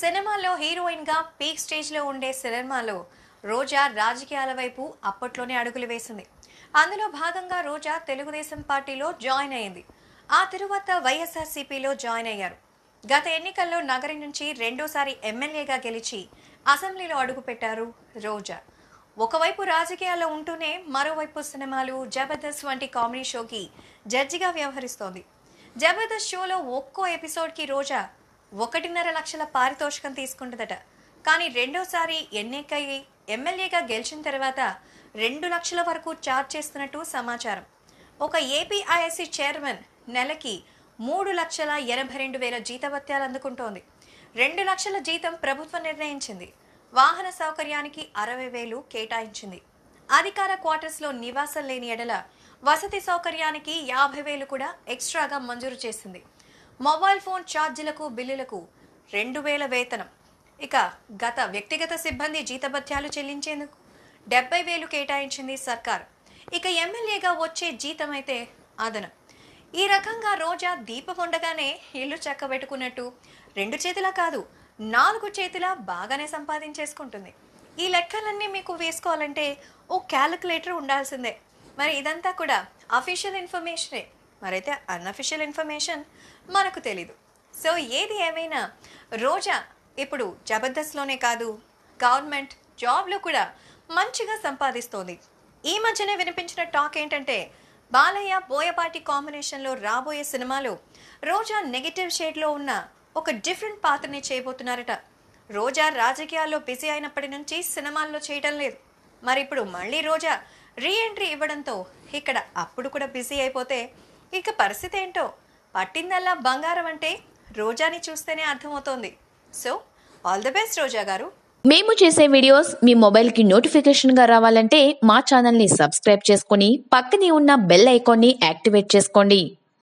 సినిమాల్లో హీరోయిన్ గా peak stage లో ఉండే సినిమాలో రోజా రాజకీయాల వైపు అప్పట్లోనే అడుగులు వేసింది. అందులో భాగంగా రోజా తెలుగుదేశం పార్టీలో జాయిన్ అయింది. ఆ తరువాత వైఎస్ఆర్సీపీలో జాయిన్ అయ్యారు. గత ఎన్నికల్లో నగరి నుంచి రెండోసారి ఎమ్మెల్యేగా గెలిచి అసెంబ్లీలో అడుగుపెట్టారు రోజా. ఒకవైపు రాజకీయాల్లో ఉంటూనే మరోవైపు సినిమాలు, జబర్దస్త్ వంటి కామెడీ షోకి జడ్జిగా వ్యవహరిస్తోంది. జబర్దస్త్ షోలో ఒక్కో ఎపిసోడ్కి రోజా 1.5 లక్షల పారితోషికం తీసుకుంటుందట. కానీ రెండోసారి ఎన్నికై ఎమ్మెల్యేగా గెలిచిన తర్వాత 2 లక్షల వరకు ఛార్జ్ చేస్తున్నట్టు సమాచారం. ఒక ఏపీఐఎస్సీ చైర్మన్ నెలకి 3,82,000 జీతభత్యాలు అందుకుంటోంది. 2 లక్షల జీతం ప్రభుత్వం నిర్ణయించింది. వాహన సౌకర్యానికి 60,000 కేటాయించింది. అధికార క్వార్టర్స్లో నివాసం లేని ఎడల వసతి సౌకర్యానికి 50,000 కూడా ఎక్స్ట్రాగా మంజూరు చేసింది. మొబైల్ ఫోన్ ఛార్జీలకు, బిల్లులకు 2,000 వేతనం. ఇక గత వ్యక్తిగత సిబ్బంది జీతభత్యాలు చెల్లించేందుకు 70,000 కేటాయించింది సర్కార్. ఇక ఎమ్మెల్యేగా వచ్చే జీతం అయితే అదనం. ఈ రకంగా రోజా దీపం ఉండగానే ఇల్లు చక్కబెట్టుకున్నట్టు 2 చేతులా కాదు 4 చేతులా బాగానే సంపాదించేసుకుంటుంది. ఈ లెక్కలన్నీ మీకు వేసుకోవాలంటే ఓ క్యాలిక్యులేటర్ ఉండాల్సిందే. మరి ఇదంతా కూడా అఫీషియల్ ఇన్ఫర్మేషనే, మరైతే అన్అఫీషియల్ ఇన్ఫర్మేషన్ మనకు తెలీదు. సో ఏది ఏమైనా రోజా ఇప్పుడు జబర్దస్త్లోనే కాదు గవర్నమెంట్ జాబ్లో కూడా మంచిగా సంపాదిస్తోంది. ఈ మధ్యనే వినిపించిన టాక్ ఏంటంటే బాలయ్య బోయపాటి కాంబినేషన్లో రాబోయే సినిమాలో రోజా నెగటివ్ షేడ్లో ఉన్న ఒక డిఫరెంట్ పాత్రని చేయబోతున్నారట. రోజా రాజకీయాల్లో బిజీ అయినప్పటి నుంచి సినిమాల్లో చేయడం లేదు. మరి ఇప్పుడు మళ్ళీ రోజా రీఎంట్రీ ఇవ్వడంతో ఇక్కడ అప్పుడు కూడా బిజీ అయిపోతే ఇక పరిస్థితి ఏంటో పట్టిందల్లా బంగారం అంటే రోజాని చూస్తేనే అర్థమవుతోంది. సో ఆల్ ది బెస్ట్ రోజా గారు. మేము చేసే వీడియోస్ మీ మొబైల్కి నోటిఫికేషన్గా రావాలంటే మా ఛానల్ని సబ్స్క్రైబ్ చేసుకొని పక్కనే ఉన్న బెల్ ఐకాన్ని యాక్టివేట్ చేసుకోండి.